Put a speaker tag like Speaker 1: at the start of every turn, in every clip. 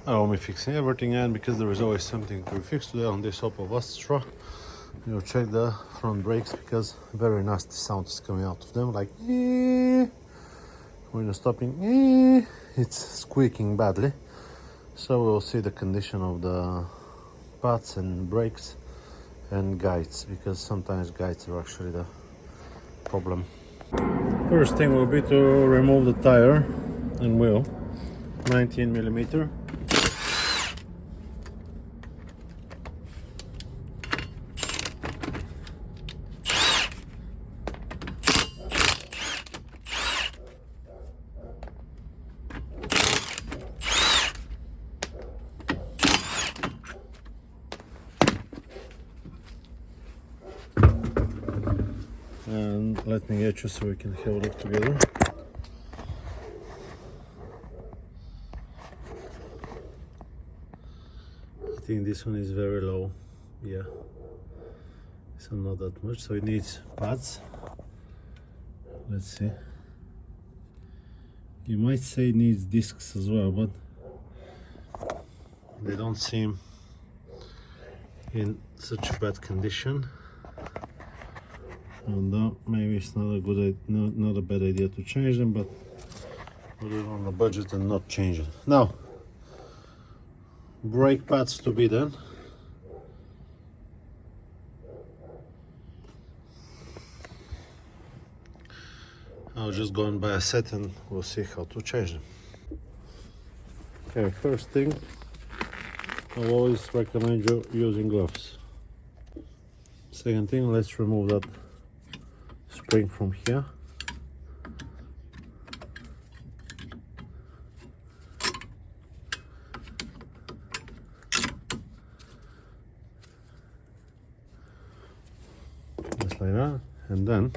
Speaker 1: I'm fixing everything, and because there is always something to fix today on this Opel Astra, you check the front brakes because very nasty sound is coming out of them, like when you're stopping, it's squeaking badly. So we'll see the condition of the pads and brakes and guides, because sometimes guides are actually the problem. First thing will be to remove the tire and wheel, 19mm. And let me get you so we can have a look together. I think this one is very low, yeah, so not that much, so it needs pads. Let's see, you might say it needs discs as well, but they don't seem in such bad condition. And maybe it's not a good, not a bad idea to change them, but we're on the budget and not change it. Now, brake pads to be done. I'll just go and buy a set and we'll see how to change them. Okay, first thing, I always recommend you using gloves. Second thing, let's remove that spring from here. Just like that, and then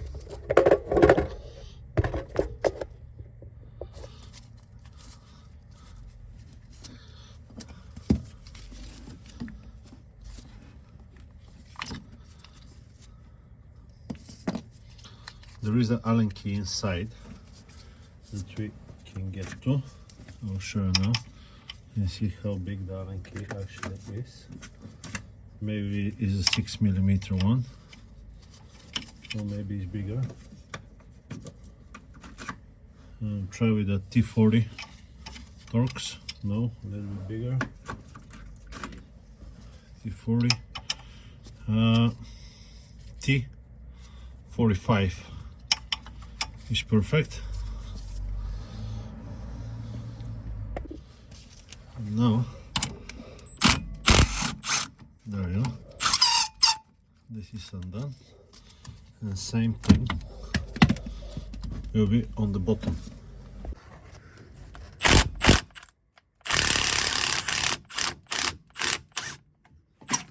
Speaker 1: there is an Allen key inside that we can get to. I'll show you now. You see how big the Allen key actually is. Maybe it's a 6mm one, or maybe it's bigger. Try with a T40 Torx. No, a little bit bigger. T40. T45 is perfect. And now, there you go. This is undone, and same thing will be on the bottom.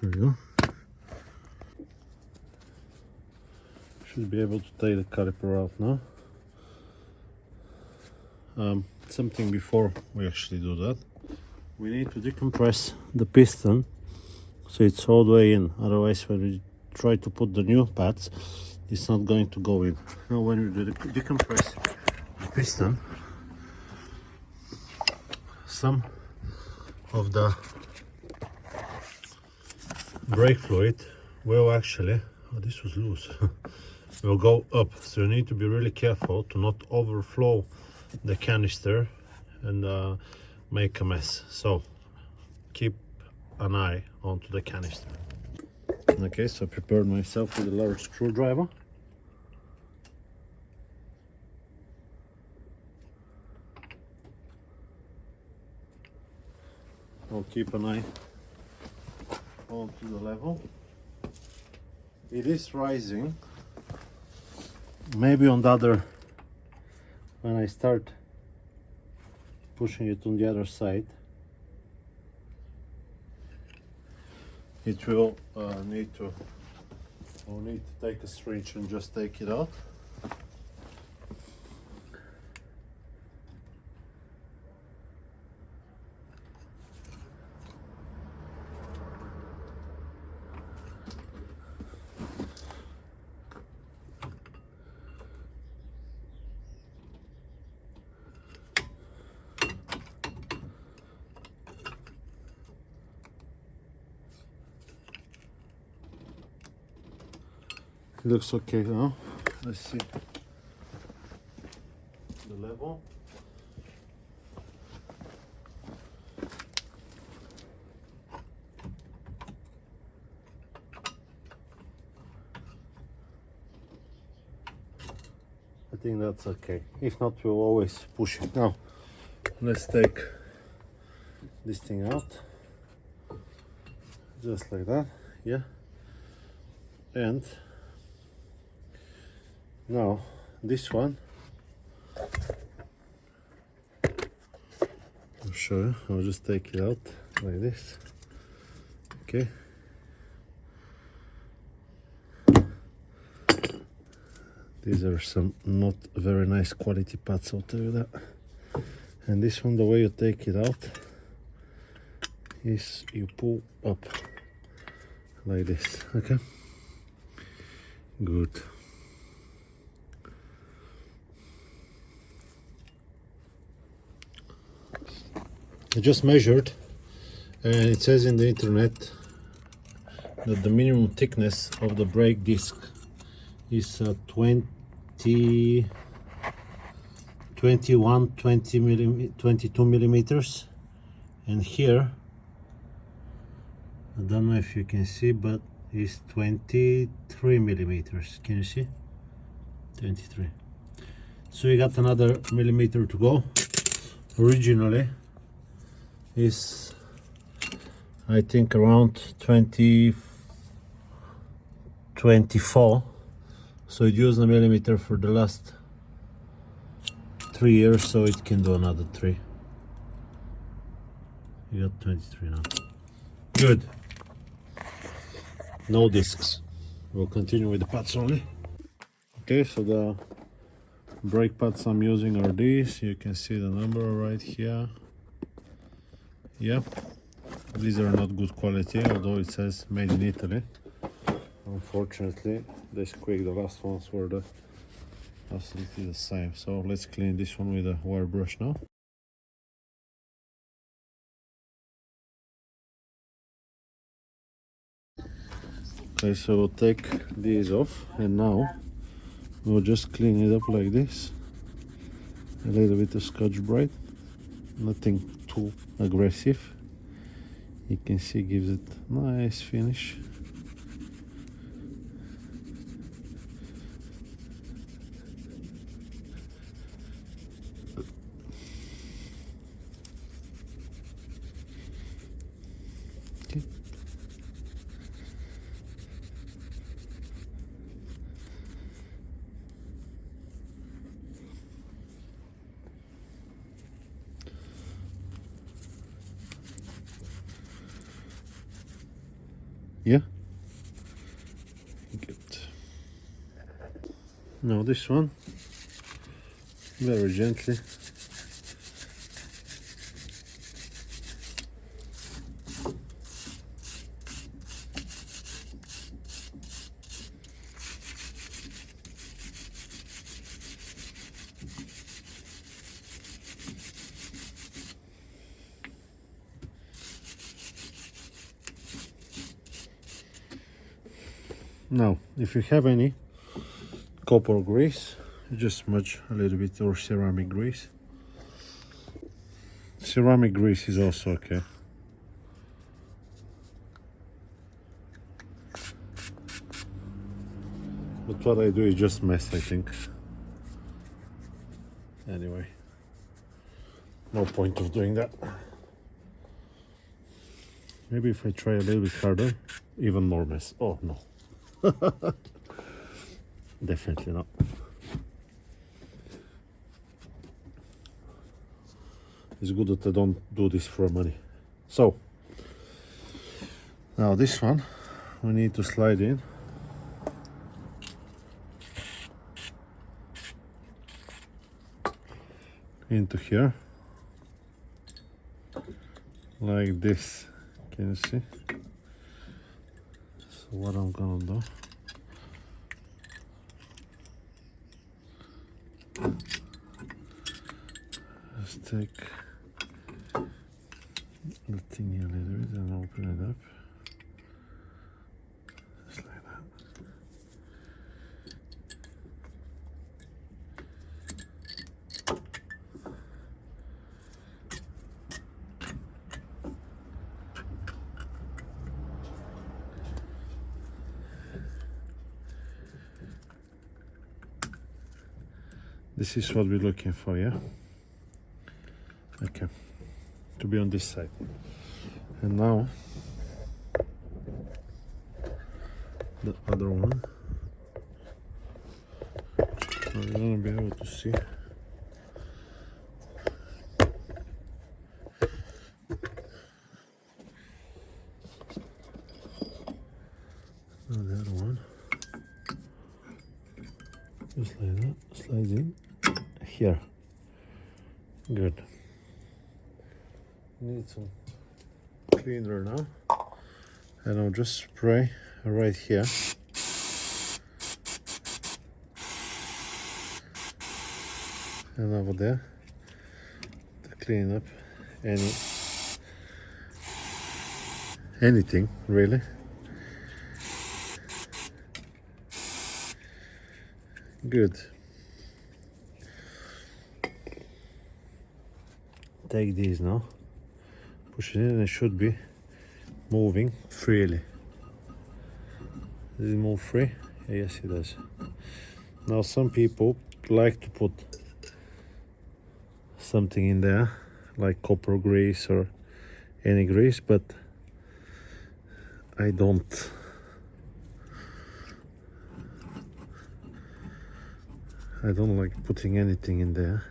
Speaker 1: There you go. Should be able to take the caliper out now. Something before we actually do that, we need to decompress the piston so it's all the way in. Otherwise, when we try to put the new pads, it's not going to go in. Now, when we decompress the piston, some of the brake fluid will actually, oh, this was loose, will go up. So you need to be really careful to not overflow the canister and make a mess. So keep an eye onto the canister. Okay, so I prepared myself with a large screwdriver. I'll keep an eye onto the level. It is rising. Maybe on the other, when I start pushing it on the other side, it will need to take a syringe and just take it out. It looks okay now. Let's see the level. I think that's okay. If not, we'll always push it. Now, let's take this thing out. Just like that, yeah. And now this one, I'll show you. I'll just take it out like this. Okay. These are some not very nice quality parts, I'll tell you that. And this one, the way you take it out is you pull up like this, okay? Good. I just measured, and it says in the internet that the minimum thickness of the brake disc is 21, 22 millimeters, and here, I don't know if you can see, but it's 23 millimeters. Can you see? 23. So you got another millimeter to go. Originally is, I think, around 24. So it used a millimeter for the last 3 years, so it can do another 3. You got 23 now. Good. No discs. We'll continue with the pads only. Okay, so the brake pads I'm using are these. You can see the number right here. Yep. These are not good quality, although it says made in Italy. Unfortunately, they squeak. The last ones were absolutely the same. So let's clean this one with a wire brush now. Okay, so we'll take these off, and now we'll just clean it up like this. A little bit of Scotch-Brite, nothing too aggressive. You can see gives it nice finish. Okay. Yeah. Good. Now this one, very gently. Now, if you have any copper grease, you just smudge a little bit, or ceramic grease. Ceramic grease is also okay. But what I do is just mess, I think. Anyway, no point of doing that. Maybe if I try a little bit harder, even more mess. Oh no. Definitely not. It's good that I don't do this for money. So now this one we need to slide in. Into here like this. Can you see? So what I'm gonna do, just take the thingy a little bit and open it up, just like that. This is what we're looking for, yeah? Okay, to be on this side. And now the other one. You're gonna be able to see. Now the other one. Just like that, slides in here. Good. Need some cleaner now, and I'll just spray right here. And over there to clean up anything really. Good. Take these now, push it in, and it should be moving freely. Does it move free? Yes, it does. Now some people like to put something in there like copper grease or any grease, but I don't. I don't like putting anything in there.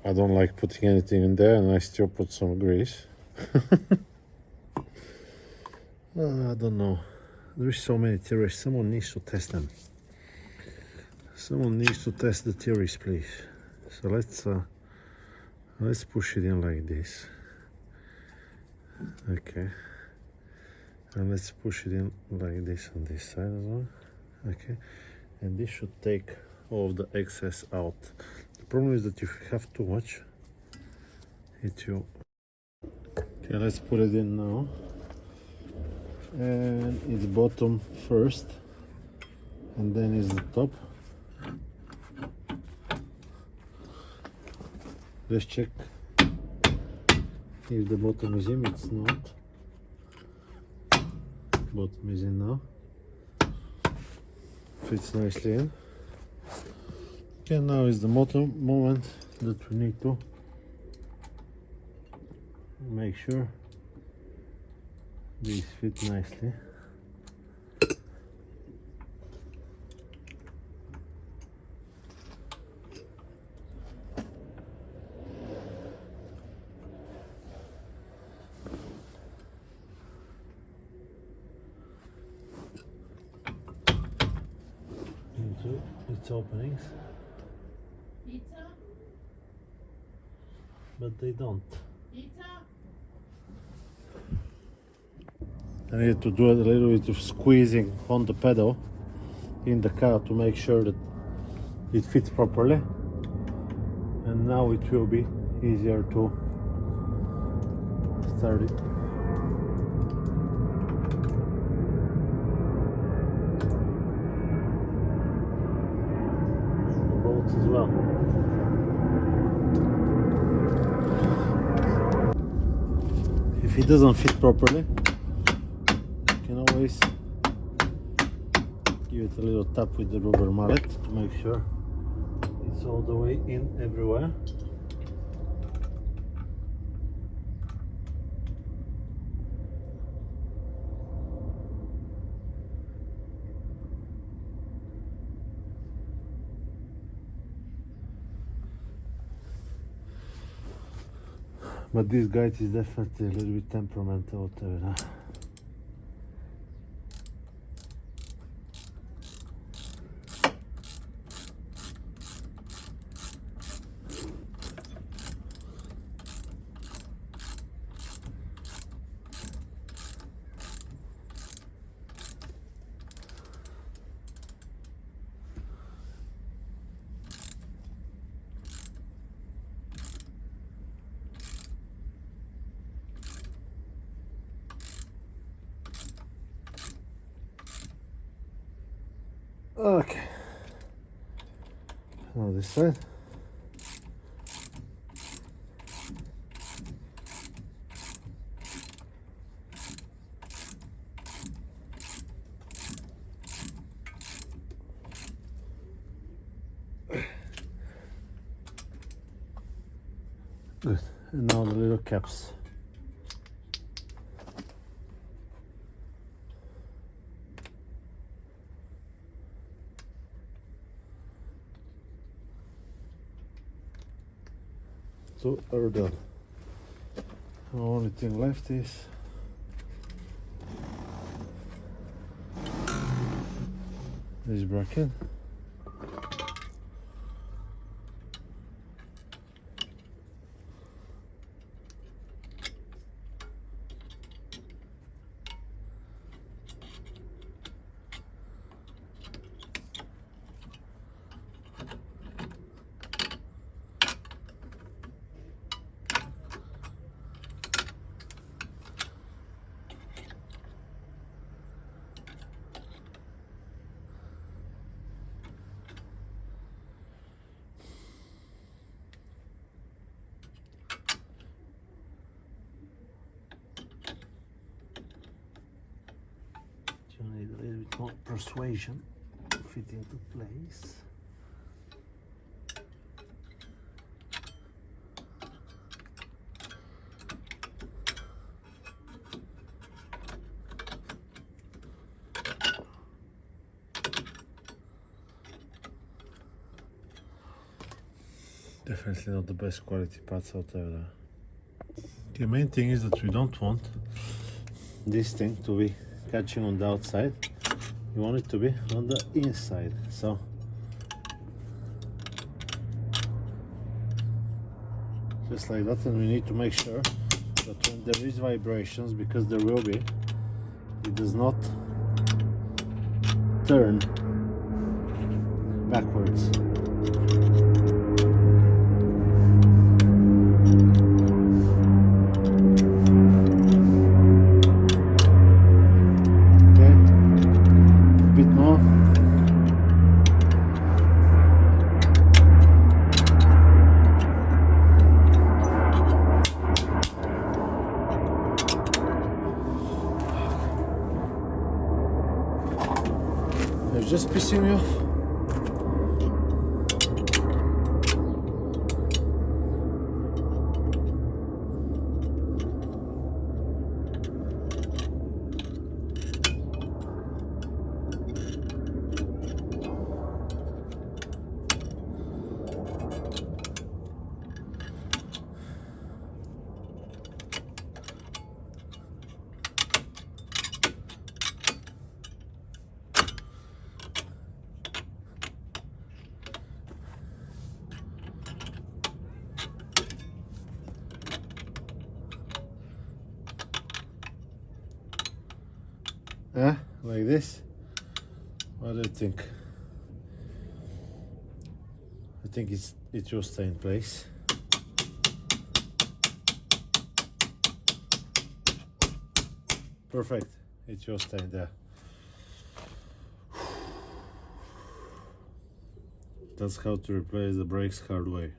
Speaker 1: I don't like putting anything in there, and I still put some grease. I don't know. There's so many theories. Someone needs to test them. Someone needs to test the theories, please. So let's push it in like this. Okay. And let's push it in like this on this side as well. Okay. And this should take all of the excess out. The problem is that if you have too much, it will. Okay, let's put it in now. And it's bottom first, and then is the top. Let's check if the bottom is in. It's not. Bottom is in now. Fits nicely in. Okay, now is the moment that we need to make sure these fit nicely. Into its openings.
Speaker 2: Pizza?
Speaker 1: But they don't.
Speaker 2: Pizza?
Speaker 1: I need to do a little bit of squeezing on the pedal in the car to make sure that it fits properly, and now it will be easier to start it. The bolts as well. If it doesn't fit properly, can always give it a little tap with the rubber mallet to make sure it's all the way in everywhere. But this guy is definitely a little bit temperamental, whatever. Okay. Now this side. Good. And now the little caps. So are done. The only thing left is this bracket. You need a little bit more persuasion to fit into place. Definitely not the best quality parts out there. The main thing is that we don't want this thing to be catching on the outside. You want it to be on the inside. So just like that, and we need to make sure that when there is vibrations, because there will be, it does not turn backwards. It's just pissing me off. Like this. What do you think? I think it will stay in place. Perfect. It will stay there. That's how to replace the brakes hard way.